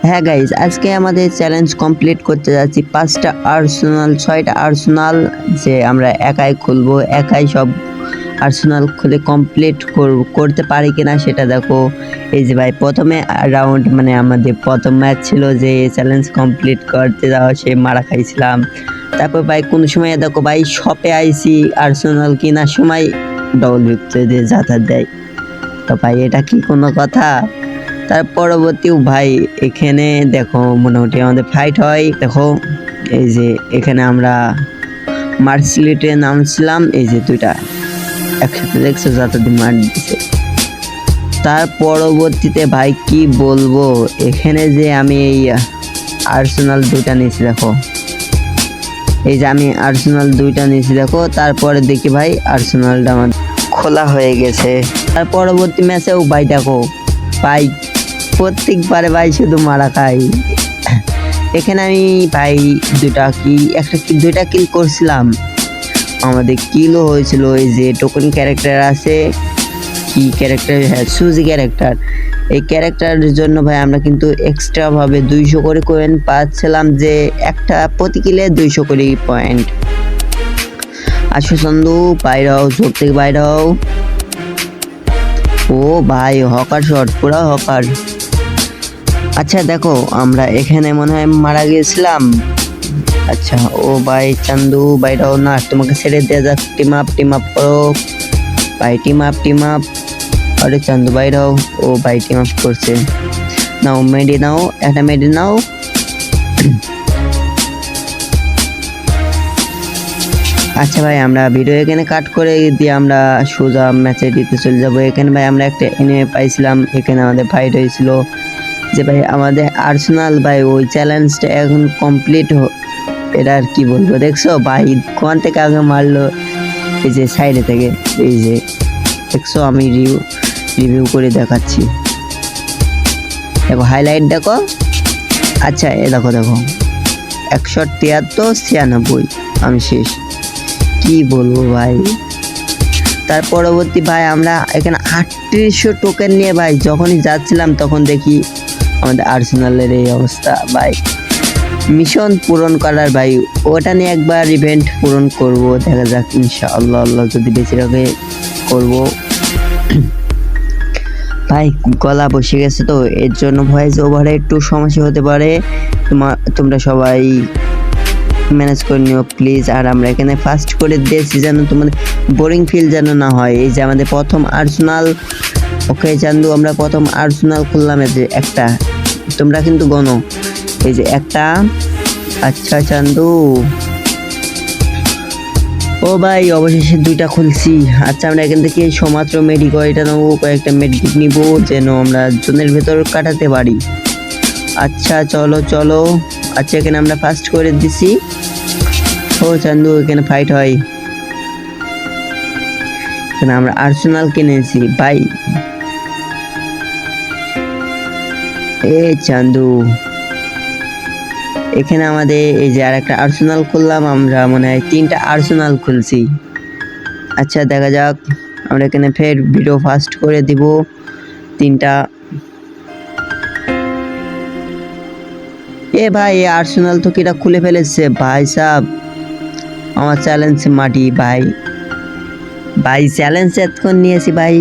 হ্যাঁ গাইজ, আজকে আমাদের চ্যালেঞ্জ কমপ্লিট করতে যাচ্ছি 5টা আর্সেনাল 6টা আর্সেনাল যে আমরা একাই খুলবো, একাই সব আর্সেনাল খুলে কমপ্লিট করতে পারি কিনা সেটা দেখো। এই যে ভাই প্রথমে রাউন্ড মানে আমাদের প্রথম ম্যাচ ছিল যে চ্যালেঞ্জ কমপ্লিট করতে যাওয়া, সে মারা খাইছিলাম। তারপর ভাই কোন সময় দেখো ভাই শপে আইছি আর্সেনাল কেনার সময় ডবল ভিক্টরি দিয়ে যাতায়াত দেয়, তো ভাই এটা কি কোনো কথা? তার পরবর্তী ভাই এখানে দেখো মোটামুটি আমাদের ফাইট হয়। দেখো এই যে এখানে আমরা মার্সিলিটে নামছিলাম, এই যে দুইটা একসাথে দেখছো যাতে মার দিছে। তার পরবর্তীতে ভাই কি বলবো, এখানে যে আমি এই আর্সেনাল দুইটা নিয়েছি দেখো, এই যে আমি আর্সেনাল দুইটা নিয়েছি দেখো। তারপরে দেখি ভাই আর্সেনালটা আমার খোলা হয়ে গেছে। তার পরবর্তী ম্যাচেও ভাই দেখো ভাই প্রত্যেকবারে ভাই শুধু মারা খাই। এখানে আমি ভাই দুইটা কিল করছিলাম, আমাদের কিলও হয়েছিল। এই যে টোকেন ক্যারেক্টার আছে, কি ক্যারেক্টার, হ্যাঁ সুজি ক্যারেক্টার। এই ক্যারেক্টারের জন্য ভাই আমরা কিন্তু এক্সট্রা ভাবে 200 করে কয়েন পাচ্ছিলাম, যে একটা প্রতি কিলে 200 করে পয়েন্ট। আসো চন্দু বাইরে হও, চোখ থেকে বাইরে হও। ও ভাই হকার শট, পুরা হকার। আচ্ছা দেখো আমরা এখানে মনে হয় মারা গিয়েছিলাম। আচ্ছা ও ভাই চান্দু বাইরাও না, তোমাকে ছেড়ে দেওয়া যাক। টিম আপ করো ভাই, টিম আপ। আরে চান্দু বাইরাও, ও ভাই টিম আপ করছে। নাও মেডি নাও, একটা মেডি নাও। আচ্ছা ভাই আমরা ভিডিও এখানে কাট করে দিয়ে আমরা সোজা ম্যাচে দিতে চলে যাবো। এখানে ভাই আমরা একটা এনিমে পাইছিলাম, এখানে আমাদের ফাইট হয়েছিল যে ভাই আমাদের আর্সেনাল ভাই ওই চ্যালেঞ্জটা এখন কমপ্লিট। এটা আর কি বলবো, দেখছো ভাই কোন থেকে আগে মারলো, এই যে সাইডে থেকে, এই যে দেখছো আমি রিভিউ করে দেখাচ্ছি, দেখো হাইলাইট দেখো। আচ্ছা এ দেখো 173-96 আমি শেষ, কি বলবো ভাই। তার পরবর্তী ভাই আমরা এখানে 3800 টোকেন নিয়ে ভাই যখনই যাচ্ছিলাম তখন দেখি আমাদের আর্সেনালের এই অবস্থা। ভাই মিশন পূরণ করার ভাই ওটা নিয়ে একবার ইভেন্ট পূরণ করব, দেখা যাক ইনশাআল্লাহ, আল্লাহ যদি বেঁচে রাখে করব। ভাই গলা বসে গেছে তো এর জন্য ভয়েস ওভারে একটু সমস্যা হতে পারে, তোমরা সবাই ম্যানেজ করে নিও প্লিজ। আর আমরা এখানে ফার্স্ট করে দিয়েছি যেন তোমাদের বোরিং ফিল যেন না হয়। এই যে আমাদের প্রথম আর্সেনাল, ওকে চান্দু আমরা প্রথম আর্সেনাল খুললাম, এই যে একটা, তোমরা কিন্তু গনো, এই যে একটা। আচ্ছা চান্দু, ও ভাই অবশেষে দুইটা খুলছি। আচ্ছা আমরা এখান থেকে সমাত্র মেডিকয়টা নেবো, কয়েকটা মেডিকিট নিব যেন আমরা জোনের ভেতর কাটাতে পারি। আচ্ছা চলো। আচ্ছা এখানে আমরা ফার্স্ট করে দিছি। ও চান্দু এখানে ফাইট হয়, এখানে আমরা আর্সেনাল কিনেছি ভাই। এ চান্দু এখানে আমাদের এই যে আর একটা আর্সেনাল খুললাম, আমরা মনে হয় 3টা আর্সেনাল খুলছি। আচ্ছা দেখা যাক, আমরা এখানে ফের ভিডিও ফাস্ট করে দিব 3টা। এ ভাই আর্সেনাল তো কিটা খুলে ফেলেছে ভাই সাহেব, আমার চ্যালেঞ্জ মাটি ভাই চ্যালেঞ্জ এতক্ষণ নিয়েছি ভাই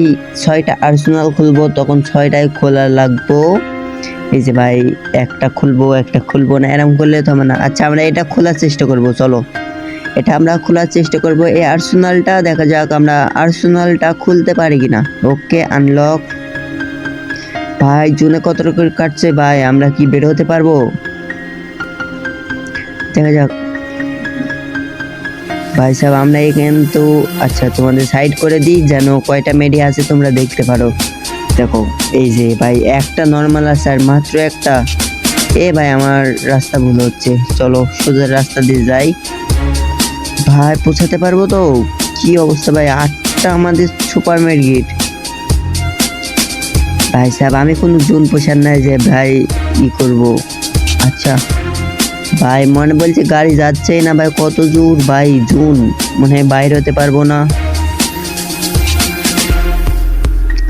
6টা আর্সেনাল খুলবো, তখন 6টাই খোলা লাগবো। এই যে ভাই একটা খুলবো না, এরকম করলে তো হবে না। আচ্ছা আমরা এটা খোলার চেষ্টা করব, চলো এটা আমরা খোলার চেষ্টা করব। এই আর্সেনালটা দেখা যাক আমরা আর্সেনালটা খুলতে পারি কিনা। ওকে আনলক। ভাই জুনে কত করে কাটছে ভাই, আমরা কি বের হতে পারবো, দেখা যাক। ভাই সাহেব আমরা এখানে তো, আচ্ছা তোমাদের সাইড করে দিই যেন কয়টা মেডি আছে তোমরা দেখতে পারো। দেখো এই যে ভাই একটা নর্মাল আছে আর মাত্র একটা। এ ভাই আমার রাস্তা ভুল হচ্ছে, চলো সোজা রাস্তা দিয়ে যাই। ভাই পৌঁছাতে পারবো তো? কি অবস্থা ভাই, 8টা আমাদের সুপার মেডকিট। ভাই সাহেব আমি কোনো জুন পোষার নাই যে ভাই ই করব। আচ্ছা ভাই মনে বলছে গাড়ি যাচ্ছে না ভাই, কত জোর ভাই, জুন মনে হয় বাইরে হতে পারবো না।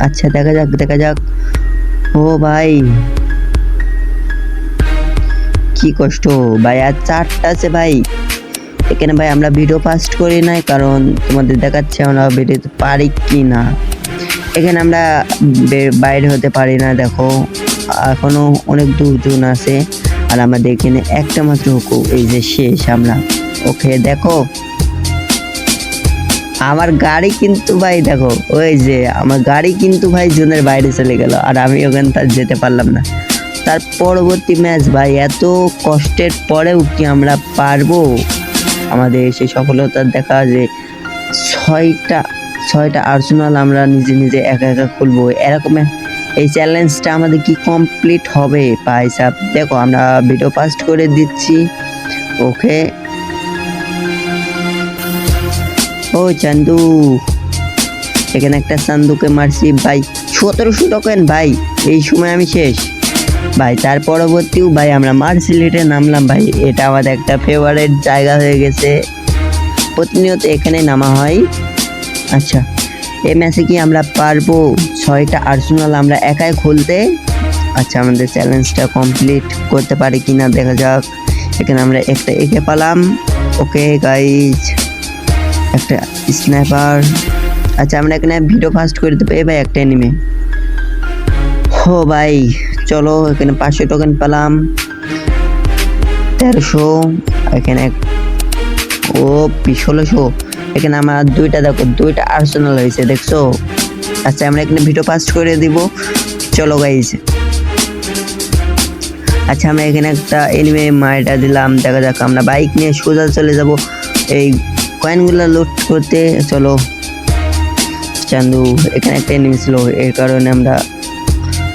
আচ্ছা দেখা যাক। ও ভাই কি কষ্ট ভাই, আর 4টা আছে ভাই। এখানে ভাই আমরা ভিডিও ফাস্ট করি নাই, কারণ তোমাদের দেখাচ্ছে আমরা বেরোতে পারি কি না। এখানে আমরা বাইরে হতে পারি না, দেখো এখনো অনেক দূর আছে। আর আমাদের এখানে একটা মাত্র হুকু, এই যে শেষ আমরা। ওকে দেখো আমার গাড়ি কিন্তু ভাই, দেখো ওই যে আমার গাড়ি কিন্তু ভাই জোনের বাইরে চলে গেল, আর আমি ওখানে তার যেতে পারলাম না। তার পরবর্তী ম্যাচ ভাই, এত কষ্টের পরেও কি আমরা পারবো আমাদের সেই সফলতা দেখা, যে ছয়টা আর্সেনাল আমরা নিজে একা খুলবো এরকম। এই চ্যালেঞ্জটা আমাদের কি কমপ্লিট হবে ভাই সাহেব? দেখো আমরা ভিডিও ফাস্ট করে দিচ্ছি। ওকে ও চান্দু, এখানে একটা চান্দুকে মারছি ভাই, 1700 টোকেন ভাই। এই সময় আমি শেষ ভাই। তার পরবর্তীও ভাই আমরা মার্সিলিটে নামলাম ভাই, এটা আমাদের একটা ফেভারিট জায়গা হয়ে গেছে, প্রতিনিয়ত এখানে নামা হয়। আচ্ছা এই ম্যাচে কি আমরা পারবো 6টা আর্সেনাল আমরা একাই খুলতে? আচ্ছা আমাদের চ্যালেঞ্জটা কমপ্লিট করতে পারি কিনা দেখা যাক। এখানে আমরা একটা একে পেলাম। ওকে গাইজ, একটা স্নাইপার। আচ্ছা আমরা এখানে ভিডিও ফাস্ট করে দেবো। ভাই একটা এনিমে, হো ভাই চলো। এখানে 500 টোকেন পেলাম, 1300। এখানে ও 1600। এখানে আমার দুইটা, দেখো 2টা আর্সেনাল হয়েছে, দেখছো? আচ্ছা আমরা এখানে ভিডিও ফাস্ট করে দিব, চলো গাইজ। আচ্ছা আমরা এখানে একটা এনিমে মারটা দিলাম, দেখা যাক। আমরা বাইক নিয়ে সোজা চলে যাব এই কয়েনগুলো লুট করতে, চলো। চান্দু এখানে একটা এনিমি ছিল, এর কারণে আমরা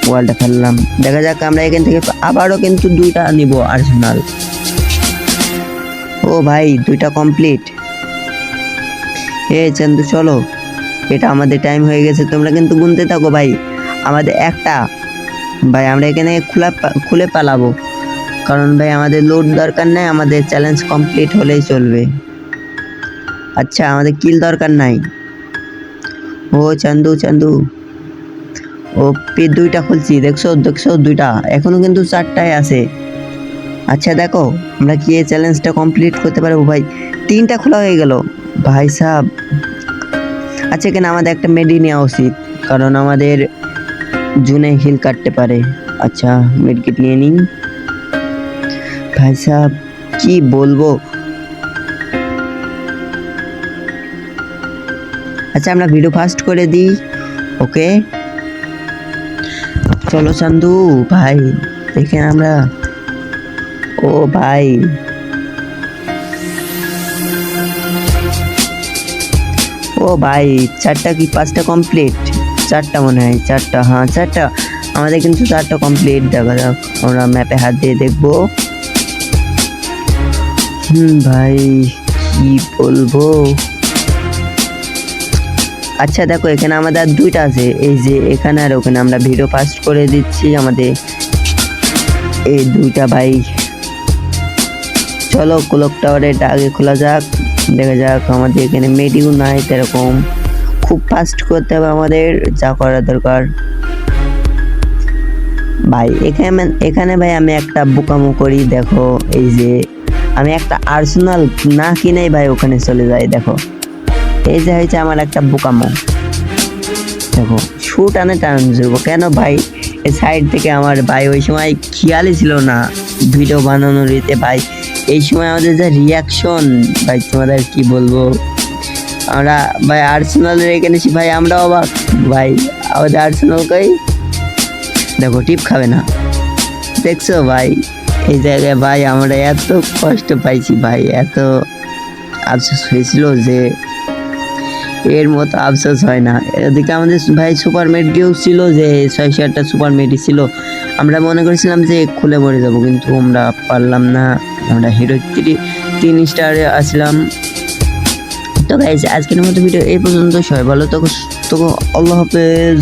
ওয়ালটা ফেললাম। দেখা যাক আমরা এখান থেকে আবারও কিন্তু 2টা নিব আর্সেনাল। ও ভাই 2টা কমপ্লিট। চান্দু চলো, এটা আমাদের টাইম হয়ে গেছে, তোমরা কিন্তু গুনতে থাকো ভাই। আমাদের একটা ভাই, আমরা এখানে খুলে পালাবো, কারণ ভাই আমাদের লোড দরকার নাই, আমাদের চ্যালেঞ্জ কমপ্লিট হলেই চলবে। আচ্ছা আমাদের কিল দরকার নাই। ও চান্দু ও 2টা খুলছি, দেখছো 2টা, এখনো কিন্তু 4টায় আছে। আচ্ছা দেখো আমরা কি এই চ্যালেঞ্জটা কমপ্লিট করতে পারবো ভাই? 3টা খোলা হয়ে গেল ভাই সাহেব। আচ্ছা এখানে আমাদের একটা মেডি নেওয়া উচিত, কারণ আমাদের জুনে হিল কাটতে পারে। আচ্ছা মেডকিট নিয়ে নিন ভাই সাহেব, কি বলবো। আচ্ছা আমরা ভিডিও ফাস্ট করে দিই। ওকে চলো চান্দু ভাই, এখানে আমরা, ও ভাই ও ভাই 4টা কি 5টা কমপ্লিট? 4টা মনে হয়, 4টা, হ্যাঁ 4টা। আমাদের কিন্তু 4টা কমপ্লিট। দেখা যাক, আমরা ম্যাপে হাত দিয়ে দেখবো। ভাই কি বলবো। আচ্ছা দেখো এখানে আমাদের 2টা আছে, এই যে এখানে আর ওখানে। আমরা ভিডিও ফাস্ট করে দিচ্ছি আমাদের এই 2টা ভাই। চলো ক্লক টাওয়ারটা আগে খোলা যাক, দেখা যাক। আমাদের এখানে মেডিও নাই এরকম, খুব ফাস্ট করতে হবে আমাদের, যা করা দরকার ভাই। এখানে ভাই আমি একটা বোকামো করি, দেখো এই যে আমি একটা আর্সেনাল না কিনেই ভাই ওখানে চলে যাই। দেখো এই যে হয়েছে আমার একটা বোকামো, দেখো শুট আনে টান যাবো কেন ভাই? এই সাইড থেকে আমার ভাই ওই সময় খেয়ালই ছিল না ভিডিও বানানোর ইতে ভাই। এই সময় আমাদের যে রিয়াকশন ভাই, তোমাদের কি বলবো। আমরা ভাই আর্সেনালের এখানে ভাই আমরা অবাক ভাই, আমাদের আর্সেনাল কই, দেখো টিপ খাবে না, দেখছো ভাই? এই জায়গায় ভাই আমরা এত কষ্ট পাইছি ভাই, এত আফসোস হয়েছিল যে এর মতো আফসোস হয় না। এদিকে আমাদের ভাই সুপার মেডিও ছিল, যে 6-7টা সুপার মেডি ছিল। আমরা মনে করেছিলাম যে খুলে মরে যাব, কিন্তু আমরা পারলাম না। আমরা হিরো 3 স্টারে আসলাম। তো গাইজ আজকের মতো ভিডিও এই পর্যন্ত। সবাই ভালো থাকো, আল্লাহ হাফেজ।